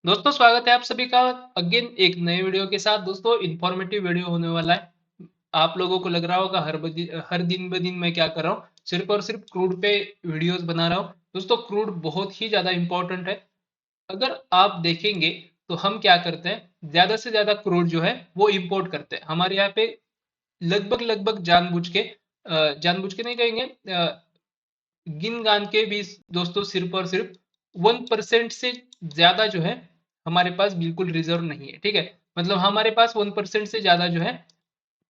दोस्तों स्वागत है आप सभी का अगेन एक नए वीडियो के साथ। दोस्तों इंफॉर्मेटिव वीडियो होने वाला है। आप लोगों को लग रहा होगा हर दिन ब दिन मैं क्या कर रहा हूँ, सिर्फ और सिर्फ क्रूड पे वीडियोस बना रहा हूँ। दोस्तों क्रूड बहुत ही ज्यादा इंपॉर्टेंट है। अगर आप देखेंगे तो हम क्या करते हैं, ज्यादा से ज्यादा क्रूड जो है वो इंपोर्ट करते हैं हमारे यहाँ पे। लगभग लगभग जानबूझ के नहीं कहेंगे, गिन गान के भी दोस्तों सिर्फ और सिर्फ 1% से ज्यादा जो है हमारे पास बिल्कुल रिजर्व नहीं है। ठीक है, मतलब हमारे पास 1% से ज्यादा जो है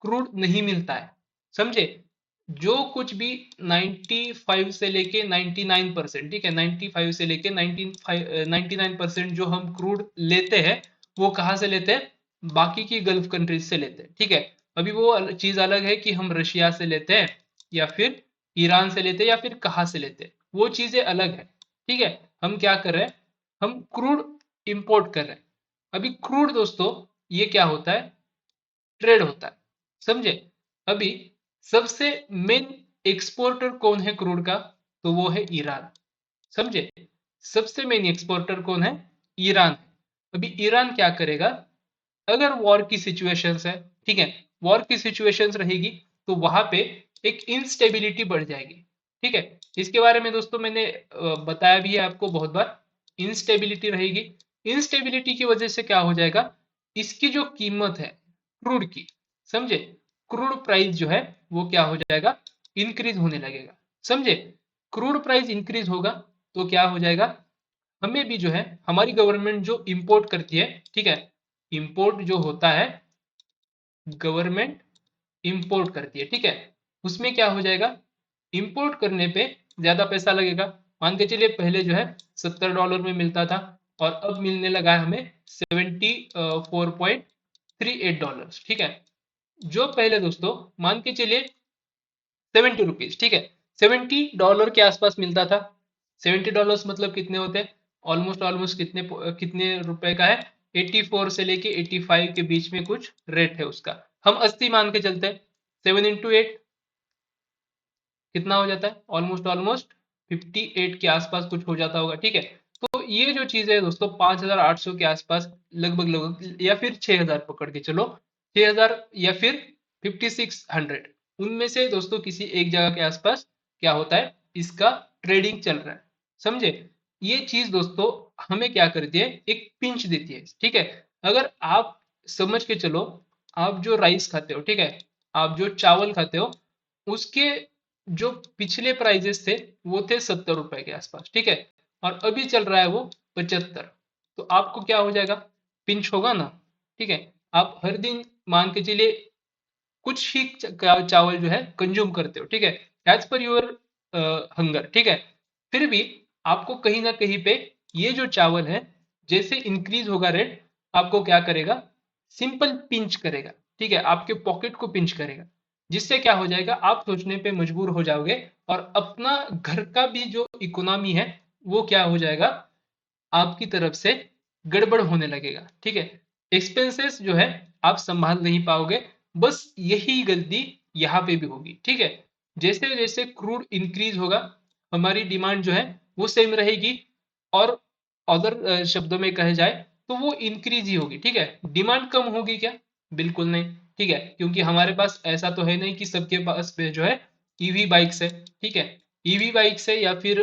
क्रूड नहीं मिलता है। समझे? जो कुछ भी 95 से लेके 99%, ठीक है, 95 से लेके 99% जो हम क्रूड लेते हैं वो कहाँ से लेते हैं? बाकी की गल्फ कंट्रीज से लेते हैं। ठीक है, अभी वो चीज अलग है कि हम रशिया से लेते हैं या फिर ईरान से लेते हैं या फिर कहाँ से लेते हैं, वो चीजें अलग है। ठीक है, हम क्या कर रहे हैं, हम क्रूड इंपोर्ट कर रहे हैं। अभी क्रूड दोस्तों ये क्या होता है, ट्रेड होता है। समझे? अभी सबसे मेन एक्सपोर्टर कौन है क्रूड का? तो वो है ईरान। समझे? सबसे मेन एक्सपोर्टर कौन है? ईरान है। अभी ईरान क्या करेगा, अगर वॉर की सिचुएशंस है, ठीक है, वॉर की सिचुएशंस रहेगी तो वहां पे एक इंस्टेबिलिटी बढ़ जाएगी। ठीक है, इसके बारे में दोस्तों मैंने बताया भी है आपको बहुत बार। इंस्टेबिलिटी रहेगी, इंस्टेबिलिटी की वजह से क्या हो जाएगा, इसकी जो कीमत है क्रूड की, समझे, क्रूड प्राइस जो है वो क्या हो जाएगा, इंक्रीज होने लगेगा। समझे? क्रूड प्राइस इंक्रीज होगा तो क्या हो जाएगा, हमें भी जो है, हमारी गवर्नमेंट जो इंपोर्ट करती है, ठीक है, इंपोर्ट जो होता है, गवर्नमेंट इंपोर्ट करती है, ठीक है, उसमें क्या हो जाएगा, इंपोर्ट करने पे ज्यादा पैसा लगेगा। मान के चलिए पहले जो है $70 में मिलता था और अब मिलने लगा है हमें $74.38। ठीक है, जो पहले दोस्तों मान के चलिए ₹70, ठीक है, $70 के आसपास मिलता था। $70 मतलब कितने होते हैं, ऑलमोस्ट ऑलमोस्ट कितने कितने रुपए का है, 84 से लेके 85 के बीच में कुछ रेट है उसका। हम 80 मान के चलते हैं, 7 into 8 कितना हो जाता है, ऑलमोस्ट ऑलमोस्ट 58 के आसपास कुछ हो जाता होगा। ठीक है, तो ये जो चीज है दोस्तों 5800 के आसपास, लगभग लगभग, या फिर 6000 पकड़ के चलो, 6000 या फिर 5600, उनमें से दोस्तों किसी एक जगह के आसपास क्या होता है, इसका ट्रेडिंग चल रहा है। समझे? ये चीज दोस्तों हमें क्या करती है, एक पिंच देती है। ठीक है, अगर आप समझ के चलो, आप जो राइस खाते हो, ठीक है, आप जो चावल खाते हो, उसके जो पिछले प्राइजेस थे वो थे ₹70 के आसपास। ठीक है, और अभी चल रहा है वो 75। तो आपको क्या हो जाएगा, पिंच होगा ना। ठीक है, आप हर दिन मान के चलिए कुछ ही चावल जो है कंज्यूम करते हो, ठीक है, एज पर योर हंगर। ठीक है, फिर भी आपको कहीं ना कहीं पे ये जो चावल है, जैसे इंक्रीज होगा रेट, आपको क्या करेगा, सिंपल पिंच करेगा। ठीक है, आपके पॉकेट को पिंच करेगा, जिससे क्या हो जाएगा, आप सोचने पे मजबूर हो जाओगे और अपना घर का भी जो इकोनॉमी है वो क्या हो जाएगा, आपकी तरफ से गड़बड़ होने लगेगा। ठीक है, एक्सपेंसेस जो है आप संभाल नहीं पाओगे। बस यही गलती यहाँ पे भी होगी। ठीक है, जैसे जैसे क्रूड इंक्रीज होगा, हमारी डिमांड जो है वो सेम रहेगी, और अदर शब्दों में कहे जाए तो वो इंक्रीज ही होगी। ठीक है, डिमांड कम होगी क्या? बिल्कुल नहीं। ठीक है, क्योंकि हमारे पास ऐसा तो है नहीं कि सबके पास पे जो है ईवी बाइक्स है। ठीक है, ईवी बाइक्स है या फिर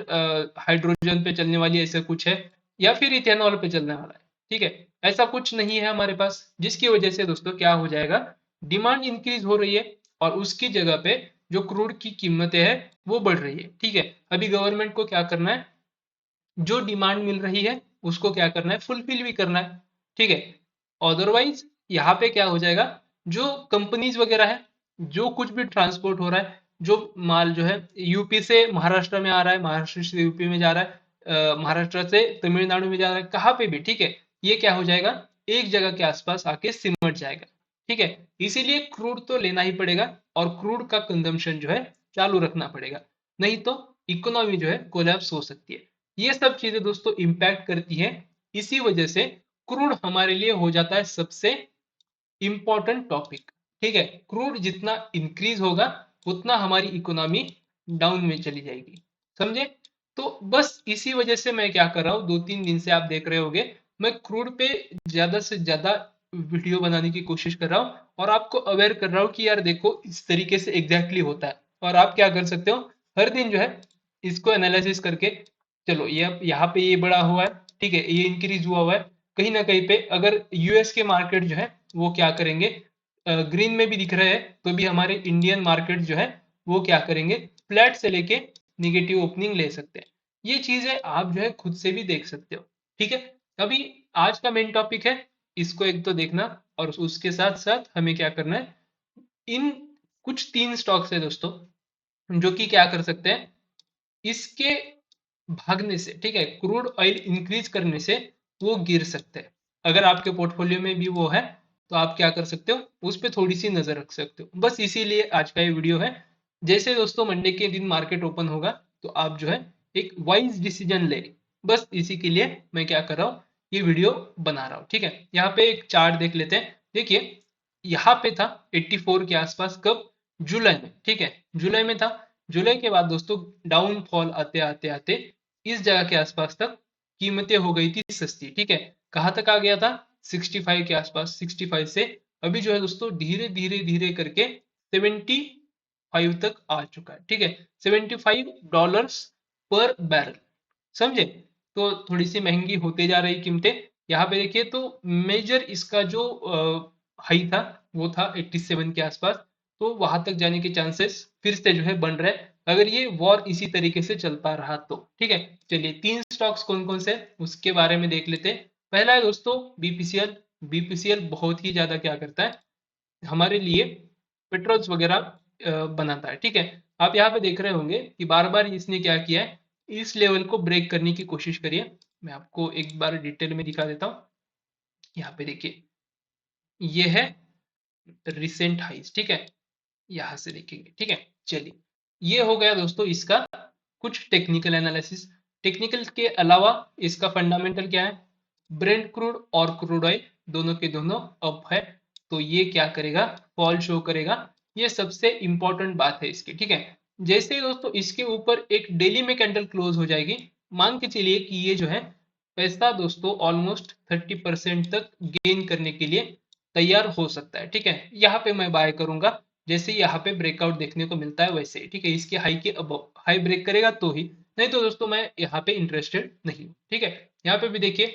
हाइड्रोजन पे चलने वाली ऐसा कुछ है, या फिर इथेनॉल पे चलने वाला है। ठीक है, ऐसा कुछ नहीं है हमारे पास, जिसकी वजह से दोस्तों क्या हो जाएगा, डिमांड इंक्रीज हो रही है और उसकी जगह पे जो क्रूड की कीमतें हैं वो बढ़ रही है। ठीक है, अभी गवर्नमेंट को क्या करना है, जो डिमांड मिल रही है उसको क्या करना है, फुलफिल भी करना है। ठीक है, अदरवाइज यहाँ पे क्या हो जाएगा, जो कंपनीज वगैरह है, जो कुछ भी ट्रांसपोर्ट हो रहा है, जो माल जो है यूपी से महाराष्ट्र में आ रहा है, महाराष्ट्र से यूपी में जा रहा है, महाराष्ट्र से तमिलनाडु में जा रहा है, कहाँ पे भी, ठीक है, ये क्या हो जाएगा, एक जगह के आसपास आके सिमट जाएगा। ठीक है, इसीलिए क्रूड तो लेना ही पड़ेगा और क्रूड का कंजम्पशन जो है चालू रखना पड़ेगा, नहीं तो इकोनॉमी जो है कोलैप्स हो सकती है। ये सब चीजें दोस्तों इंपैक्ट करती हैं। इसी वजह से क्रूड हमारे लिए हो जाता है सबसे इंपॉर्टेंट टॉपिक। ठीक है, क्रूड जितना इंक्रीज होगा उतना हमारी इकोनॉमी डाउन में चली जाएगी। समझे? तो बस इसी वजह से मैं क्या कर रहा हूँ, 2-3 दिन से आप देख रहे होगे मैं क्रूड पे ज्यादा से ज्यादा वीडियो बनाने की कोशिश कर रहा हूँ और आपको अवेयर कर रहा हूँ कि यार देखो इस तरीके से एग्जैक्टली होता है। और आप क्या कर सकते हो, हर दिन जो है इसको एनालिसिस करके चलो ये यहाँ पे ये बड़ा हुआ है, ठीक है, ये इंक्रीज हुआ है, कहीं ना कहीं पे अगर यूएस के मार्केट जो है वो क्या करेंगे, ग्रीन में भी दिख रहे हैं तो भी हमारे इंडियन मार्केट जो है वो क्या करेंगे, फ्लैट से लेके निगेटिव ओपनिंग ले सकते हैं। ये चीजें आप जो है खुद से भी देख सकते हो, ठीक है। अभी आज का मेन टॉपिक है, इसको एक तो देखना और उसके साथ साथ हमें क्या करना है, इन कुछ 3 स्टॉक्स है दोस्तों जो कि क्या कर सकते हैं, इसके भागने से, ठीक है, क्रूड ऑयल इंक्रीज करने से वो गिर सकते हैं। अगर आपके पोर्टफोलियो में भी वो है तो आप क्या कर सकते हो, उस पर थोड़ी सी नजर रख सकते हो। बस इसीलिए आज का ये वीडियो है। जैसे दोस्तों मंडे के दिन मार्केट ओपन होगा तो आप जो है एक वाइज डिसीजन ले, बस इसी के लिए मैं क्या कर रहा हूँ, ये वीडियो बना रहा हूँ, ठीक है। यहाँ पे एक चार्ट देख लेते हैं। देखिए यहाँ पे था 84 के आसपास, कब, जुलाई में, ठीक है, जुलाई में था। जुलाई के बाद दोस्तों डाउनफॉल आते आते आते इस जगह के आसपास तक कीमतें हो गई थी सस्ती, ठीक है। कहाँ तक आ गया था, 65 के आसपास। 65 से अभी जो है दोस्तों धीरे धीरे धीरे करके 75 तक आ चुका है, ठीक है। $75 पर बैरल, समझे। तो थोड़ी सी महंगी होते जा रही कीमतें। यहाँ पे देखिए तो मेजर इसका जो हाई था वो था 87 के आसपास। तो वहां तक जाने के चांसेस फिर से जो है बन रहे हैं अगर ये वॉर इसी तरीके से चलता रहा तो, ठीक है। चलिए 3 स्टॉक्स कौन कौन से उसके बारे में देख लेते हैं। पहला है दोस्तों बीपीसीएल। बीपीसीएल बहुत ही ज्यादा क्या करता है, हमारे लिए पेट्रोल्स वगैरह बनाता है, ठीक है। आप यहाँ पे देख रहे होंगे कि बार बार इसने क्या किया है, इस लेवल को ब्रेक करने की कोशिश करिए। मैं आपको एक बार डिटेल में दिखा देता हूँ। यहाँ पे देखिए ये है रिसेंट हाइस, ठीक है, यहां से देखेंगे, ठीक है। चलिए ये हो गया दोस्तों इसका कुछ टेक्निकल एनालिसिस। टेक्निकल के अलावा इसका फंडामेंटल क्या है, ब्रेंट क्रूड और क्रूड ऑयल दोनों के दोनों अप है, तो ये क्या करेगा, फॉल शो करेगा। ये सबसे इंपॉर्टेंट बात है इसकी, ठीक है। जैसे ही दोस्तों इसके ऊपर एक डेली में कैंडल क्लोज हो जाएगी, मान के चलिए कि ये जो है पैसा दोस्तों ऑलमोस्ट 30% तक गेन करने के लिए तैयार हो सकता है, ठीक है। यहाँ पे मैं बाय करूंगा, जैसे यहाँ पे ब्रेकआउट देखने को मिलता है वैसे ही, ठीक है। इसके हाई के अब हाई ब्रेक करेगा तो ही, नहीं तो दोस्तों मैं यहाँ पे इंटरेस्टेड नहीं हूँ, ठीक है। यहाँ पे भी देखिए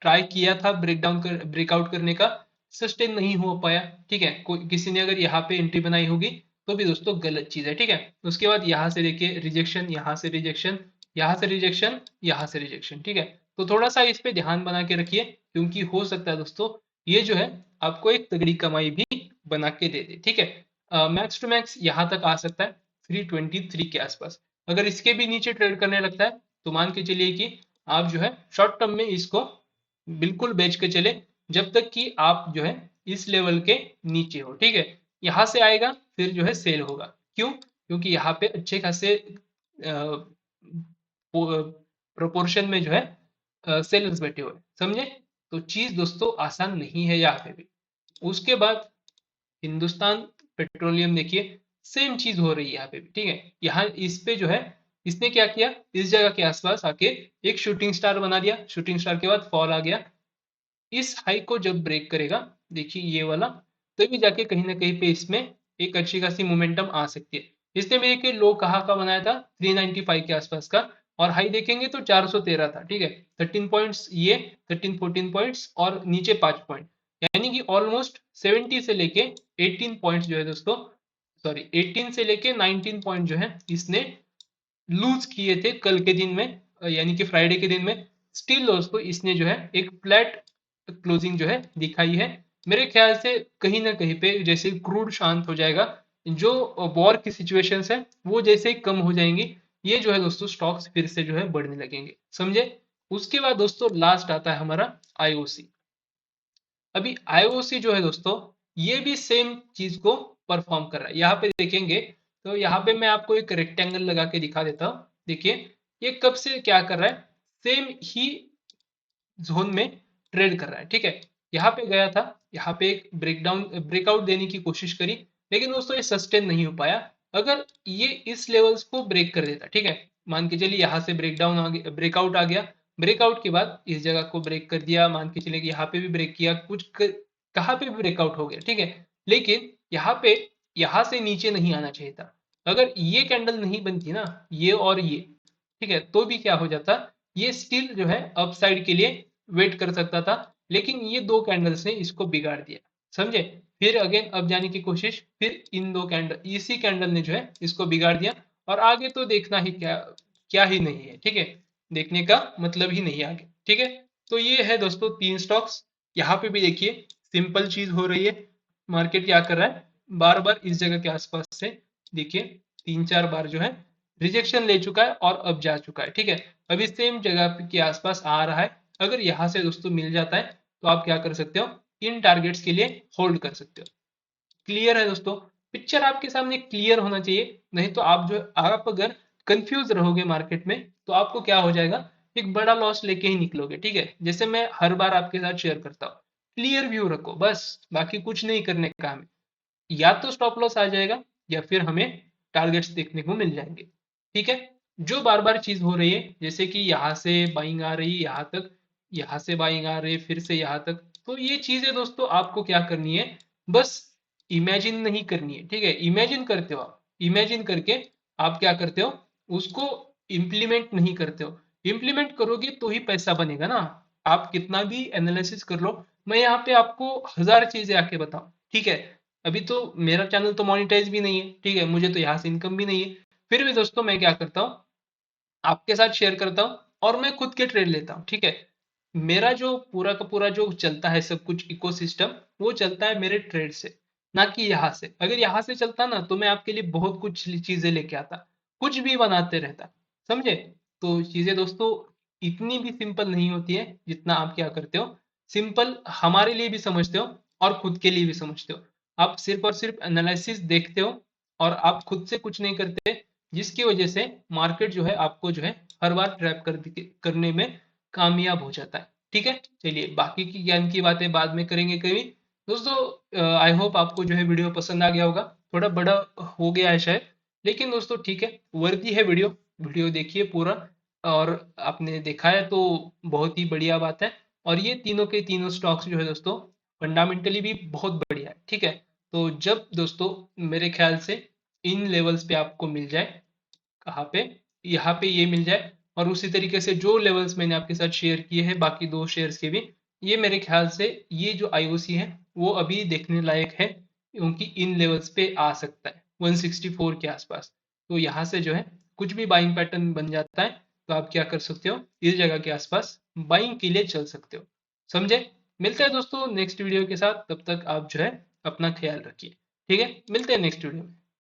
ट्राई किया था ब्रेकआउट करने का, सस्टेन नहीं हो पाया, ठीक है। कोई किसी ने अगर यहाँ पे एंट्री बनाई होगी तो भी दोस्तों गलत चीज है, ठीक है। उसके बाद यहाँ से देखिए रिजेक्शन, यहाँ से रिजेक्शन, यहाँ से रिजेक्शन, यहाँ से रिजेक्शन, ठीक है। तो थोड़ा सा इस पे ध्यान बना के रखिए क्योंकि हो सकता है दोस्तों ये जो है आपको एक तगड़ी कमाई भी बना के दे दे, ठीक है। मैक्स टू मैक्स यहाँ तक आ सकता है 323 के आसपास। अगर इसके भी नीचे ट्रेड करने लगता है तो मान के चलिए कि आप जो है शॉर्ट टर्म में इसको बिल्कुल बेच के चले जब तक कि आप जो है इस लेवल के नीचे हो, ठीक है। यहां से आएगा फिर जो है सेल होगा, क्यों, क्योंकि यहाँ पे अच्छे खासे प्रोपोर्शन में जो है सेलर्स बैठे हुए, समझे। तो चीज दोस्तों आसान नहीं है यहाँ पे भी। उसके बाद हिंदुस्तान पेट्रोलियम देखिए सेम चीज हो रही है यहाँ पे भी, ठीक है। यहाँ इस पे जो है इसने क्या किया, इस जगह के आसपास आके एक शूटिंग स्टार बना दिया, शूटिंग स्टार के बाद फॉल आ गया। इस हाई को जब ब्रेक करेगा, देखिए ये वाला, तभी जाके कहीं ना कहीं पे इसमें एक अच्छी खासी मोमेंटम आ सकती है। इसने भी देखिए लो कहाँ का बनाया था, 395 के आसपास का, और हाई देखेंगे तो 413 था, ठीक है। 13 पॉइंट्स ये, 13-14 पॉइंट्स और नीचे 5 पॉइंट, यानी कि ऑलमोस्ट 70 से लेके 18 पॉइंट्स जो है दोस्तों, सॉरी 18 से लेके 19 पॉइंट जो है इसने लूज किए थे कल के दिन में, यानी कि फ्राइडे के दिन में। स्टिल दोस्तों इसने जो है एक फ्लैट क्लोजिंग जो है दिखाई है। मेरे ख्याल से कहीं ना कहीं पे जैसे क्रूड शांत हो जाएगा, जो वॉर की सिचुएशंस है वो जैसे ही कम हो जाएंगी, ये जो है दोस्तों स्टॉक्स फिर से जो है बढ़ने लगेंगे, समझे। उसके बाद दोस्तों लास्ट आता है हमारा आईओसी। अभी आईओसी जो है दोस्तों ये भी सेम चीज को परफॉर्म कर रहा है। यहाँ पे देखेंगे तो यहाँ पे मैं आपको एक रेक्टेंगल लगा के दिखा देता हूँ। देखिए ये कब से क्या कर रहा है, सेम ही जोन में ट्रेड कर रहा है, ठीक है। यहाँ पे गया था, यहाँ पे एक ब्रेकआउट देने की कोशिश करी, लेकिन दोस्तों ये सस्टेन नहीं हो पाया। अगर ये इस लेवल्स को ब्रेक कर देता, ठीक है, मान के चलिए यहाँ से ब्रेकआउट आ गया, ब्रेकआउट के बाद इस जगह को ब्रेक कर दिया, मान के चले कि यहाँ पे भी ब्रेक किया, कहाँ पे भी ब्रेकआउट हो गया, ठीक है। लेकिन यहाँ पे यहाँ से नीचे नहीं आना चाहिए था। अगर ये कैंडल नहीं बनती ना, ये और ये, ठीक है, तो भी क्या हो जाता, ये स्टिल जो है अपसाइड के लिए वेट कर सकता था, लेकिन ये दो कैंडल्स ने इसको बिगाड़ दिया, समझे। फिर अगेन अब जाने की कोशिश, फिर इन दो कैंडल, इसी कैंडल ने जो है इसको बिगाड़ दिया, और आगे तो देखना ही क्या क्या ही नहीं है, ठीक है, देखने का मतलब ही नहीं आगे, ठीक है। तो ये है दोस्तों तीन स्टॉक्स। यहाँ पे भी देखिए सिंपल चीज हो रही है, मार्केट क्या कर रहा है, बार बार इस जगह के आसपास से देखिए तीन चार बार जो है रिजेक्शन ले चुका है और अब जा चुका है, ठीक है। अभी सेम जगह के आसपास आ रहा है। अगर यहाँ से दोस्तों मिल जाता है तो आप क्या कर सकते हो, इन टारगेट्स के लिए होल्ड कर सकते हो। क्लियर है दोस्तों, पिक्चर आपके सामने क्लियर होना चाहिए, नहीं तो आप अगर कंफ्यूज रहोगे मार्केट में तो आपको क्या हो जाएगा, एक बड़ा लॉस लेके ही निकलोगे, ठीक है। जैसे मैं हर बार आपके साथ शेयर करता हूँ, क्लियर व्यू रखो बस, बाकी कुछ नहीं करने का हमें, या तो स्टॉप लॉस आ जाएगा या फिर हमें टारगेट्स देखने को मिल जाएंगे, ठीक है। जो बार बार चीज हो रही है, जैसे कि यहाँ से बाइंग आ रही है यहाँ तक, यहाँ से बाइंग आ रही है फिर से यहाँ तक, तो ये चीजें दोस्तों आपको क्या करनी है, बस इमेजिन नहीं करनी है, ठीक है। इमेजिन करते हो आप, इमेजिन करके आप क्या करते हो, उसको इम्प्लीमेंट नहीं करते हो। इम्प्लीमेंट करोगे तो ही पैसा बनेगा ना। आप कितना भी एनालिसिस कर लो, मैं यहाँ पे आपको हजार चीजें आके बताऊं, ठीक है। अभी तो मेरा चैनल तो मोनिटाइज भी नहीं है, ठीक है, मुझे तो यहाँ से इनकम भी नहीं है, फिर भी दोस्तों मैं क्या करता हूँ, आपके साथ शेयर करता हूँ और मैं खुद के ट्रेड लेता हूँ, ठीक है। मेरा जो पूरा का पूरा जो चलता है सब कुछ इकोसिस्टम, वो चलता है मेरे ट्रेड से, ना कि यहाँ से। अगर यहाँ से चलता ना तो मैं आपके लिए बहुत कुछ चीजें लेके आता, कुछ भी बनाते रहता, समझे। तो चीजें दोस्तों इतनी भी सिंपल नहीं होती है जितना आप क्या करते हो, सिंपल हमारे लिए भी समझते हो और खुद के लिए भी समझते हो। आप सिर्फ और सिर्फ एनालिसिस देखते हो और आप खुद से कुछ नहीं करते, जिसकी वजह से मार्केट जो है आपको जो है हर बार करने में कामयाब हो जाता है, ठीक है। चलिए बाकी की ज्ञान की बातें बाद में करेंगे कभी। दोस्तों आई होप आपको जो है वीडियो पसंद आ गया होगा, थोड़ा बड़ा हो गया है शायद, लेकिन दोस्तों ठीक है, वर्दी है वीडियो, वीडियो देखिए पूरा, और आपने देखा है तो बहुत ही बढ़िया बात है। और ये तीनों के तीनों स्टॉक्स जो है दोस्तों फंडामेंटली भी बहुत बढ़िया है, ठीक है। तो जब दोस्तों मेरे ख्याल से इन लेवल्स पे आपको मिल जाए, कहाँ पे, यहाँ पे ये मिल जाए, और उसी तरीके से जो लेवल्स मैंने आपके साथ शेयर किए हैं बाकी दो शेयर्स के भी, ये मेरे ख्याल से ये जो आईओसी है वो अभी देखने लायक है, क्योंकि इन लेवल्स पे आ सकता है 164 के आसपास। तो यहाँ से जो है कुछ भी बाइंग पैटर्न बन जाता है, तो आप क्या कर सकते हो, इस जगह के आसपास बाइंग के लिए चल सकते हो, समझे। मिलते हैं दोस्तों नेक्स्ट वीडियो के साथ, तब तक आप जो है अपना ख्याल रखिए, ठीक है, मिलते हैं नेक्स्ट वीडियो में।